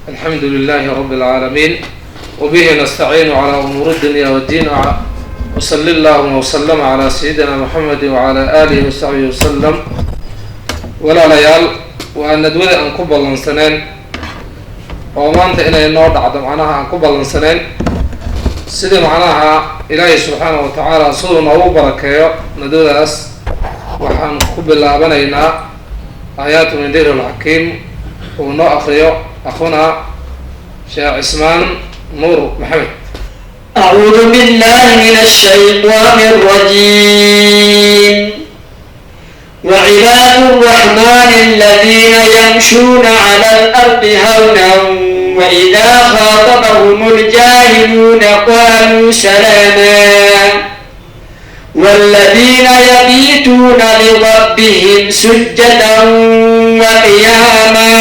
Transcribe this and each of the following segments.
الحمد لله رب العالمين وبه نستعين على أمور الدنيا والدين وصلى الله وسلم على سيدنا محمد وعلى آله وصحبه وسلم ولا ليال وأن ندود أن قبل سنين وما أنت إلى النور عد معناها أن قبل سنين سيد معناها إلهي سبحانه وتعالى صورنا وبركة ندود أس وحن قبل بنينا آيات من دير الحكيم ونو أخريو أخونا شيخ عثمان نور محمد. أعوذ بالله من الشيطان الرجيم. وعباد الرحمن الذين يمشون على الأرض هونا وإذا خاطبهم الجاهلون قالوا سلاما والذين يبيتون لربهم سجدا وقياما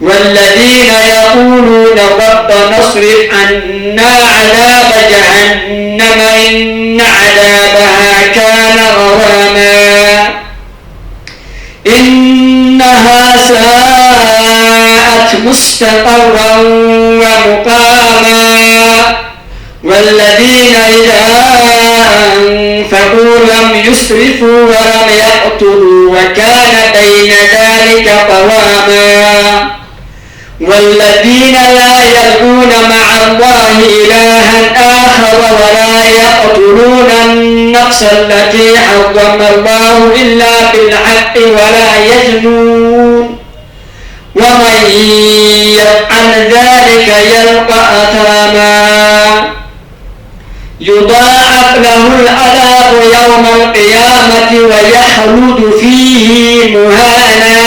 والذين يقولون ربنا اصرف عنا عذاب جهنم إن عذابها كان غراما إنها ساءت مستقرا ومقاما والذين إذا أنفقوا لم يسرفوا ولم يقتروا وكان بين ذلك قواما والذين لا يدعون مع الله إلها آخر ولا يقتلون النفس التي حرم الله إلا بالحق ولا يزنون ومن يفعل ذلك يلقى أثاما يضاعف له العذاب يوم القيامة ويخلد فيه مهانا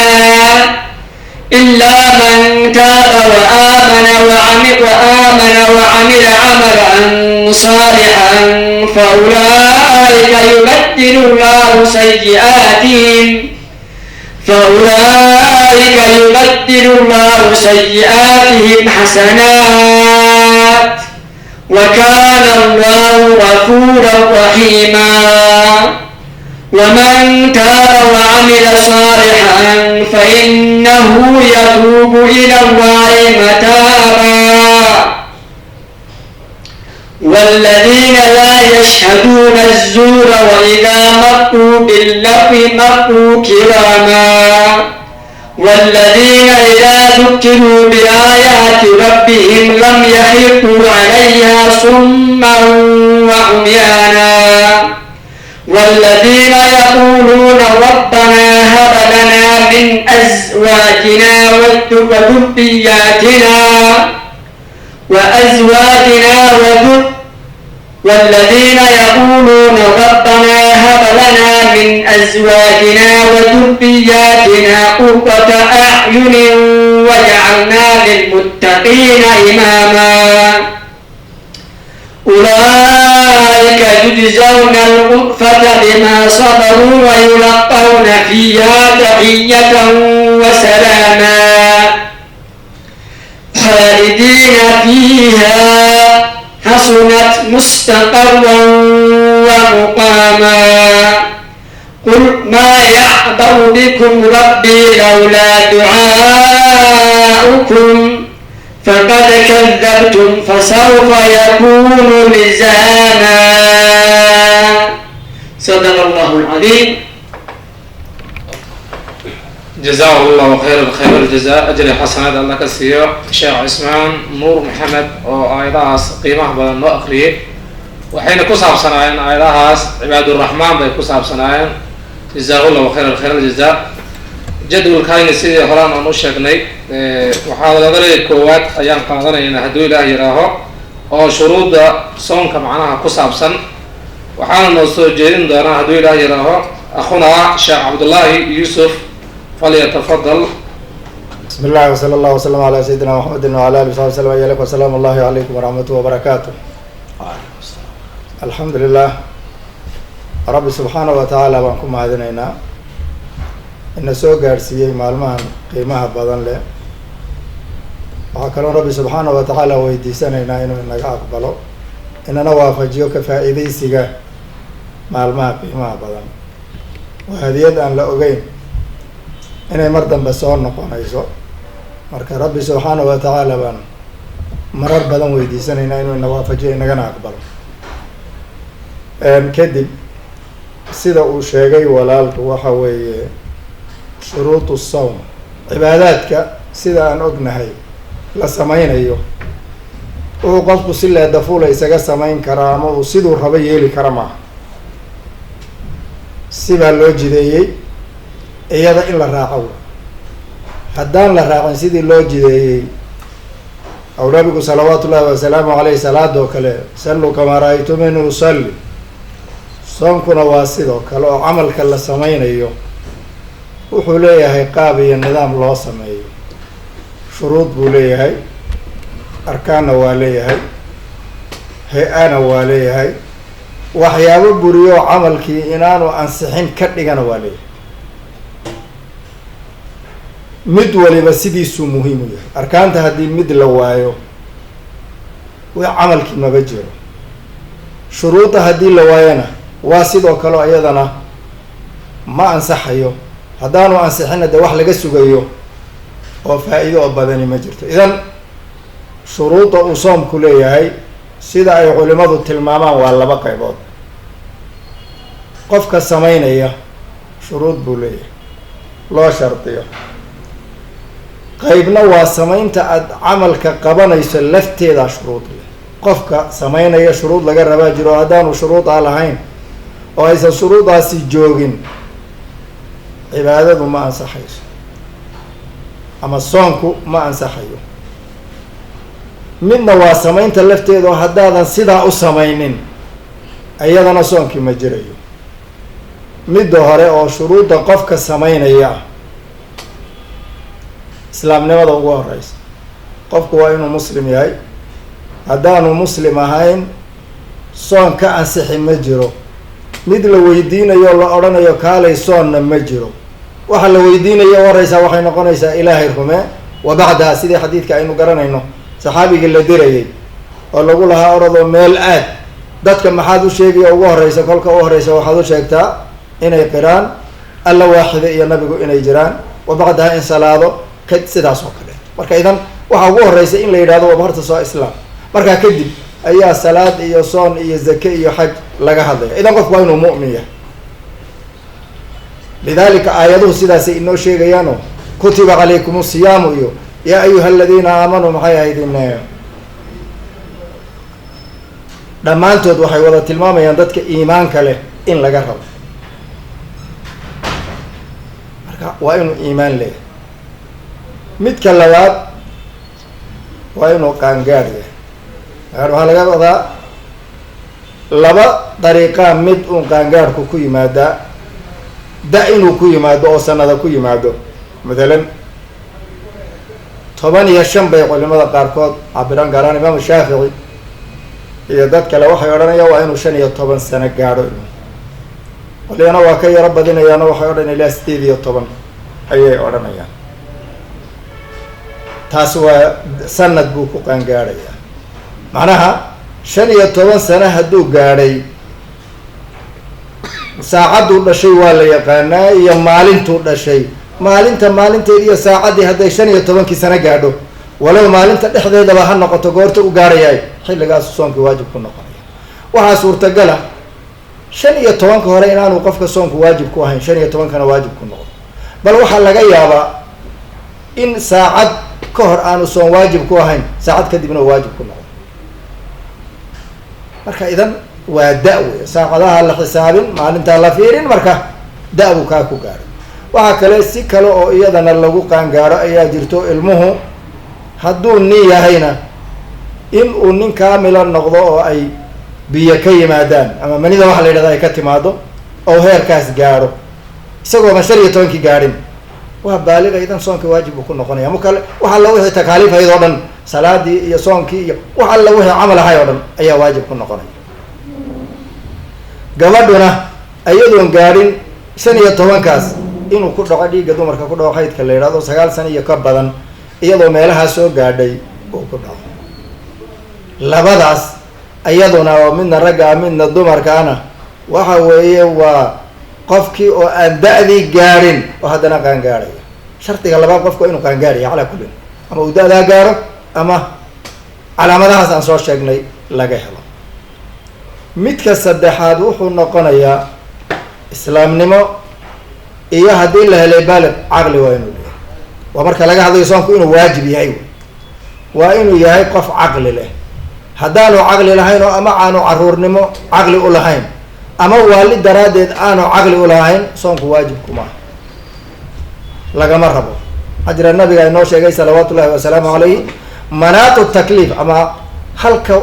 إلا من تاب وآمن وعمل عملا صالحا فأولئك يبدل الله سيئاتهم حسنات وكان الله غفورا رحيما ومن تاب وعمل صالحا فإنه يتوب إلى الله متابا والذين لا يشهدون الزور وإذا مروا باللغو مروا كراما والذين إذا ذكروا بآيات ربهم لم يخروا عليها صما وعميانا والذين يقولون ربنا هب لنا من أزواجنا والذين يقولون ربنا هب لنا من أزواجنا وذرياتنا قرة أعين وجعلنا للمتقين إماما أولئك يجزون الغرفة بما صبروا ويلقون فيها تحية وسلاما خالدين فيها حسنت مستقرا ومقاما قل ما يعبأ بكم ربي لولا دعاؤكم فقد كذبتم فسوف يكون لزاما صدق الله العظيم. جزاه الله خير الجزاء أجر حسنات الله كسير شيخ عثمان نور محمد وأيضا قيمة بدن وأخريه وحين كسب صناعين أيضا عباد الرحمن بكسب صناعين جزاه الله خير الجزاء جدول كاين سيدي هران أنو شكني وحاضر كوات أيام قادنا إن هدو إله يراه أو شروط صونك معناها كسب صن وحاول نوصل دارنا هدو إله يراه أخونا شيخ عبد الله يوسف فليتفضل. بسم الله وصلى الله وسلم على سيدنا محمد وعلى آله وصحبه وسلم وإياكم والسلام الله عليكم ورحمة وبركاته. الحمد لله رب سبحانه وتعالى وانكم هذينينا إن سوق أرسية معلمان قيمها بدن له وكلام رب سبحانه وتعالى ويديسنا إنه إنك أقبله إننا وافجيو كفائدة سجى معلمان قيمها بدن وهذه أن لا أجين inay mar dambe soo noqonayso marka rabbi subxaanahu wa tacaala baan marar badan weydiisanaynaa inuu ina waafajiyo inagana aqbalo. kadib sida uu sheegay walaalku waxa weeye shuruudu sawm, cibaadaadka sida aan ognahay la sameynayo wuxuu qofku si leedafuula isaga samayn karaa ama uu siduu rabo yeeli kara maaha. sibaa loo jideeyey iyada in la raaco. haddaan la raacin sidii loo jideeyey aw nabigu salawaatu ullahi wasalaamu caleyh salaadoo kale salluu kamaa ra-aytumuni usalli, soonkuna waa sidoo kale oo camalka la sameynayo wuxuu leeyahay qaab iyo nidaam loo sameeyo. shuruud buu leeyahay, arkaanna waa leeyahay, hay-ana waa leeyahay, waxyaabo buriyo camalkii inaanu ansixin ka dhigana waa leeyahay. mid waliba sidiisuu muhiim u yahay. arkaanta haddii mid la waayo camalkii maba jiro. shuruudda haddii la waayona waa sidoo kale iyadana ma ansaxayo. haddaanu ansixina dee wax laga sugayo oo faa-iido oo badani ma jirto. idan shuruudda uu soomku leeyahay sida ay culimadu tilmaamaan waa laba qaybood. qofka sameynaya shuruud buu leeyahay loo shardiyo. qaybna waa sameynta aada camalka qabanayso lafteeda shuruud leh. qofka sameynaya shuruud laga rabaa jiro. haddaanu shuruudaa lahayn oo aysan shuruudaasi joogin cibaadadu ma ansaxayso ama soonku ma ansaxayo. midna waa sameynta lafteeda oo haddaadan sidaa u sameynin iyadana soonkii ma jirayo. midda hore oo shuruudda qofka sameynaya islaamnimada ugu horeysa. qofku waa inuu muslim yahay. haddaanu muslim ahayn soon ka ansixi ma jiro. mid la weydiinayo la odhanayo kaalay soonna ma jiro. waxa la weydiinayo horeysaa waxay noqonaysaa ilaahay rume. wa bacdaha sidii xadiidka aynu garanayno saxaabigii la dirayay oo lagu lahaa oradoo meel aad dadka maxaad u sheegaya ugu horeysa. kolka u horeysa waxaad u sheegtaa inay qiraan alla waaxida iyo nabigu inay jiraan, wa bacdaha in salaado sidaas oo kale. marka idan waxaa ugu horeysa in la yidhahdo waba horta soo islaam. markaa kadib ayaa salaad iyo soon iyo zake iyo xaj laga hadlaya. idan qofku waa inuu mu'min yahay. lidalika aayaduhu sidaasay inoo sheegayaano kutiba calaykum usiyaamu iyo yaa ayuha aladiina aamanuu maxay ahaydin dhammaantood waxay wada tilmaamayaan dadka iimaanka leh in laga rabo. marka waa inuu iimaan leeyahay. midka labaad waa inuu qaangaar yahay. waxaa laga wadaa laba dariiqaa mid uun qaangaarku ku yimaadaa. da inuu ku yimaado oo sanada ku yimaado. mathalan 15 bay culimada qaarkood cabiran gaaraan. imaamu shaafici iyo dad kale waxay odhanayaan waa inuu 15 sano gaadho. qolyana waa ka yaro badinayaano waxay odhanaya ilaa 18 ayay odhanayaan. taas waa sanad buu ku qaangaadhayaa. macnaha 15 sano hadduu gaadhay saacaduu dhashay waa la yaqaanaa iyo maalintuu dhashay. maalinteed iyo saacaddii hadday 15 sano gaadho walow maalinta dhexdeedaba ha noqoto goorta u gaarhayaay xilligaasu soonka waajib ku noqonaya. waxaa suurtagala 15 hore inaanu qofka soonku waajib ku ahayn, 15kana waajib ku noqdo. bal waxaa laga yaabaa in saacad ka hor aanu soon waajib ku ahayn, saacad kadibna waajib ku noqdo. marka idan waa da-wey. saacadaha la xisaabin, maalintaa la fiirin, marka da-bu kaa ku gaadho. waxaa kale si kale oo iyadana lagu qaangaaro ayaa jirto. ilmuhu hadduu nin yahayna in uu nin kaamila noqdo oo ay biyo ka yimaadaan ama manida waxa la yidhahda ay ka timaado oo heerkaas gaadho isagoodan 15 gaadhin waa baaliga. idan soonka waajib uu ku noqonaya. mukale waxa la wixii takaaliif ahayd oo dhan, salaadii iyo soonkii iyo waxa la wixii camal ahay oo dhan ayaa waajib ku noqonaya. gabadhuna iyadoon gaadhin 15kaas inuu ku dhaco dhiigga dumarka ku dhaco xaydka la yidhahdo 9 sano iyo ka badan iyadoo meelahaa soo gaadhay uu ku dhaco. labadaas iyaduna oo midna ragga midna dumarkaana waxa weeye waa qofkii oo aan da-dii gaadhin oo haddana qaangaadhaya. shardiga labaad qofku waa inuu qaangaadhaya calaa kullin. ama uu da-daa gaaro ama calaamadahaas aan soo sheegnay laga helo. midka saddexaad wuxuu noqonayaa islaamnimo iyo haddii la helay baalid caqli waa inuu leeyahay. waa marka laga hadlayo soonku inuu waajib yahay, waa inuu yahay qof caqli leh. haddaanu caqli lahayn oo ama aanu caruurnimo caqli u lahayn ama waali daraaddeed aanu caqli u lahayn, soonku waajibkuma lagama rabo. ajra nabiga inoo sheegay salawaatu ullahi wasalaamu calayhi, manaatu takliif ama halka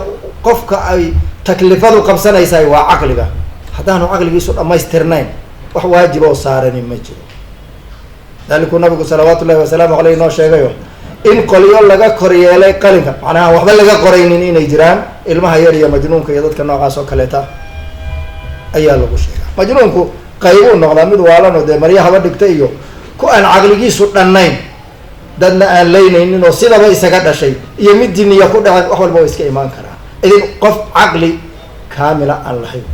qofka ay taklifadu qabsanaysaay waa caqliga. haddaanu caqligiisu dhammaystirnayn wax waajib oo saarani ma jiro. dalikuu nabigu salawaatu ullahi wasalaamu caleyh inoo sheegayo in qolyo laga kor yeelay qalinka, macnaha waxba laga qoraynin inay jiraan ilmaha yar iyo majnuunka iyo dadka noocaas oo kaleeta ayaa lagu sheegaa. majnuunku qaybuu noqdaa mid waalanoo dee maryahaba dhigta iyo ku aan caqligiisu dhannayn, dadna aan leynaynin oo sidaba isaga dhashay, iyo mid diniya ku dhacen, wax walba waa iska imaan karaa. idin qof caqli kaamila aan lahayn.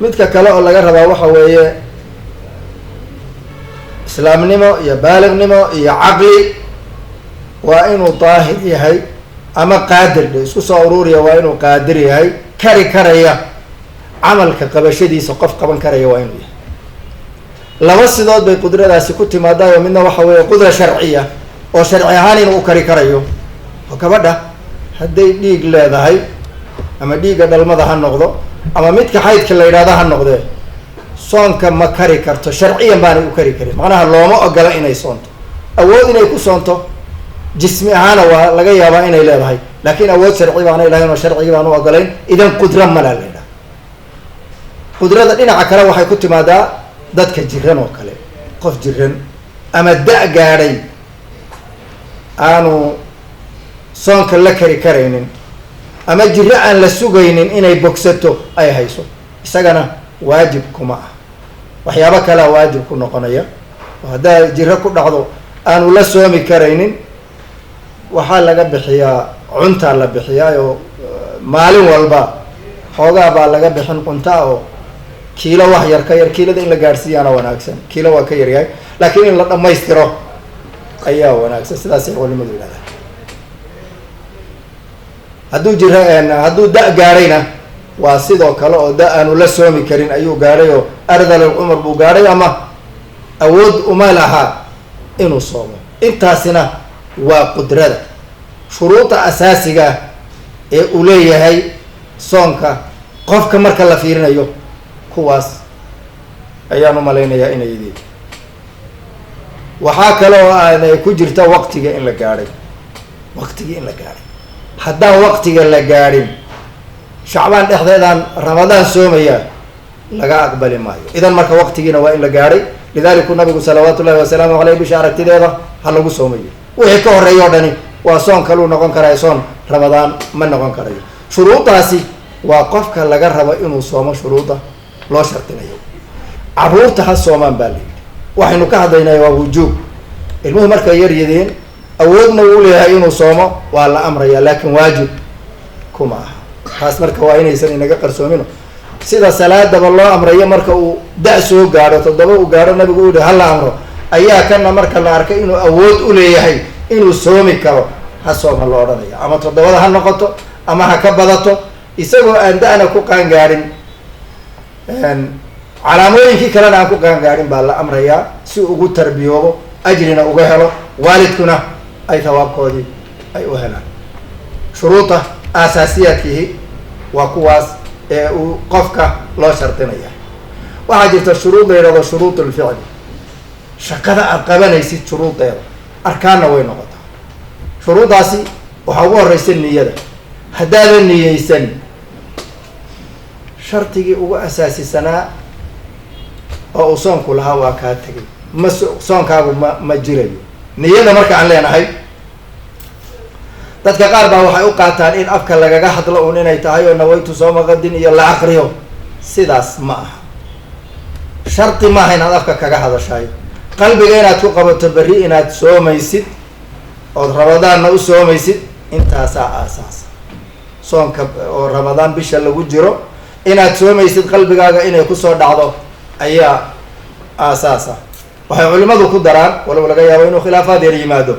midka kale oo laga rabaa waxa weeye islaamnimo iyo baalignimo iyo caqli, waa inuu daahir yahay ama qaadir dhe isku soo ururiya, waa inuu qaadir yahay, kari karaya camalka qabashadiisa, qof qaban karaya waa inuu yahay. laba sidood bay qudradaasi ku timaadayo, midna waxa weeye qudra sharciya oo sharci ahaan inuu u kari karayo. oo gabadha hadday dhiig leedahay, ama dhiigga dhalmada ha noqdo ama midka xaydka la yidhahdo ha noqdee, soonka ma kari karto, sharciyan baanay u kari karin. macnaha looma ogola inay soonto. awood inay ku soonto jismi ahaana waa laga yaabaa inay leedahay, laakiin awood sharci baanay lahayn oo sharcigi baan u ogolayn, idan qudra malaa la yidhaha. qudrada dhinaca kale waxay ku timaadaa dadka jiran oo kale. qof jiran ama da- gaadhay aanu soonka la kari karaynin, ama jiro aan la sugaynin inay bogsato ay hayso, isagana waajib kuma ah. waxyaabo kalea waajib ku noqonaya. oo haddaa jiro ku dhacdo aanu la soomi karaynin, waxaa laga bixiyaa cuntaa la bixiyaa, oo maalin walba xoogaa baa laga bixin cuntaa, oo kiilo wax yar ka yar, kiilada in la gaadhsiiyaana wanaagsan, kiilo waa ka yaryahay, laakiin in la dhammaystiro ayaa wanaagsan. sidaasay culimadu yidhahdaa. hadduu da- gaadhayna waa sidoo kale, oo da- aanu la soomi karin ayuu gaadhay, oo ardal alcumar buu gaadhay, ama awood uma lahaa inuu soomo. intaasina waa qudrada. shuruuda asaasiga ah ee uu leeyahay soonka qofka marka la fiirinayo, kuwaas ayaan u malaynayaa inay yihiin. waxaa kale oo aanay ku jirta waqtiga in la gaadhay. waqtigii in la gaadhay, haddaan waqtiga la gaadhin, shacbaan dhexdeedaan ramadaan soomaya laga aqbali maayo. idan marka waqtigiina waa in la gaadhay. lidaliku nabigu salawaatu ullahi wasalaamu caleyh bisha aragtideeda ha lagu soomayo. wixii ka horreeya o dhani waa soon kaluu noqon karayo, soon ramadaan ma noqon karayo. shuruudaasi waa qofka laga rabo inuu soomo, shuruuda loo shardinayo. caruurta ha soomaan baa layidhi. waxaynu ka hadlaynay waa wujuub. ilmuhu markay yar yadiin, awoodna uu leeyahay inuu soomo, waa la amraya, laakiin waajib kuma aha. taas marka waa inaysan inaga qarsoomino. sida salaadaba loo amrayo marka uu da- soo gaadho, 7 uu gaadho, nabigu u yihi hala amro, ayaa kana marka la arkay inuu awood u leeyahay inuu soomi karo, ha sooma lo odhanaya. ama 7 ha noqoto ama ha ka badato, isagoo aan da-na ku qaangaadhin, calaamooyinkii kalena aan ku qaangaadhin baa la amrayaa, si ugu tarbiyoobo, ajrina uga helo, waalidkuna ay thawaabkoodii ay u helaan. shuruuda aasaasiyaadkihi waa kuwaas ee uu qofka loo shardinaya. waxaa jirta shuruud la yidhahdo shuruud ulficli. shaqada aad qabanaysid shuruudeeda arkaanna way noqotaa. shuruuddaasi waxaa ugu horeysa niyada. haddaadan niyeysan, shardigii ugu asaasisanaa oo uu soonku lahaa waa kaa tegay, ma soonkaagu ma jirayo. niyada marka aan leenahay, dadka qaar baa waxay u qaataan in afka lagaga hadlo un inay tahay, oo nawaytu sooma qadin iyo la aqriyo. sidaas ma aha. shardi maaha inaad afka kaga hadashayo. qalbiga inaad ku qabato berri inaad soomaysid, ood ramadaanna u soomaysid, intaasaa aasaasa. soonka oo ramadaan bisha lagu jiro, inaad soomaysid qalbigaaga inay kusoo dhacdo ayaa aasaasa. waxay culimadu ku daraan walow laga yaabo inuu khilaafaad yar yimaado,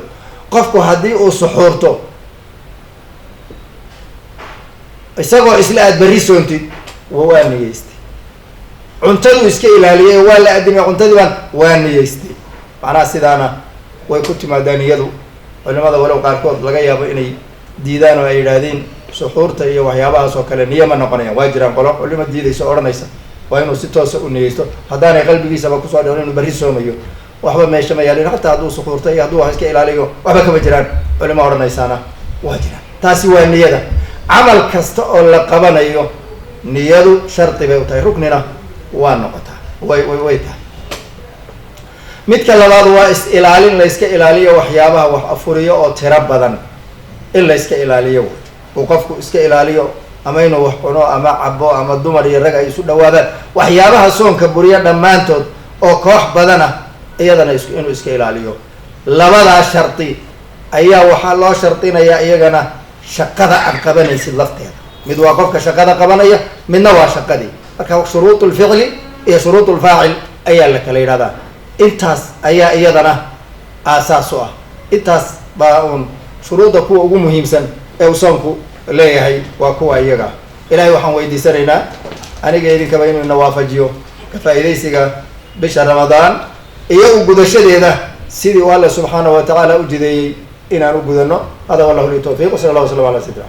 qofku haddii uu suxuurto isagoo isla aad berri soontid waa niyeystay, cuntaduu iska ilaaliyay waa la adimay cuntadii baan waa niyeystay. macnaha sidaana way ku timaadaa niyadu. culimada walow qaarkood laga yaabo inay diidaan oo ay yidhaahdeen suxuurta iyo waxyaabahaas oo kale niye ma noqonayaan. waa jiraan qolo culimo diidaysa odhanaysa waa inuu si toosa u niyeysto, haddaanay qalbigiisaba kusoo dhicin inuu berri soomayo waxba meesha ma yaalin, hataa hadduu suxuurta iyo hadduu wax iska ilaaliyo waxba kama jiraan. culimo odhanaysaana waa jiraan. taasi waa niyada. camal kasta oo la qabanayo niyadu shardi bay u tahay, ruknina waa noqotaa, way tahay. midka labaad waa is-ilaalin, la iska ilaaliyo waxyaabaha wax afuriyo oo tiro badan in la iska ilaaliyo. uu qofku iska ilaaliyo ama inuu wax cuno ama cabo ama dumar iyo rag ay isu dhawaadaan, waxyaabaha soonka buriya dhammaantood oo koox badana iyadana inuu iska ilaaliyo. labadaa shardi ayaa waxaa loo shardinayaa iyagana shaqada aad qabanaysid lafteeda. mid waa qofka shaqada qabanaya, midna waa shaqadii. marka shuruud lficli iyo shuruud lfaacil ayaa la kala yidhahdaa. intaas ayaa iyadana aasaas u ah. intaas baa uun shuruudda kuwa ugu muhiimsan ee uu soonku leeyahay waa kuwa iyaga. ilaahay waxaan weydiisanaynaa aniga idinkaba inuu ina waafajiyo ka faa'iidaysiga bisha ramadaan iyo u gudashadeeda sidii uu alle subxaanahu wa tacaala u jideeyey inaan u gudano. hada wallahu li tawfiiq, wasala allah waslam ala sayidina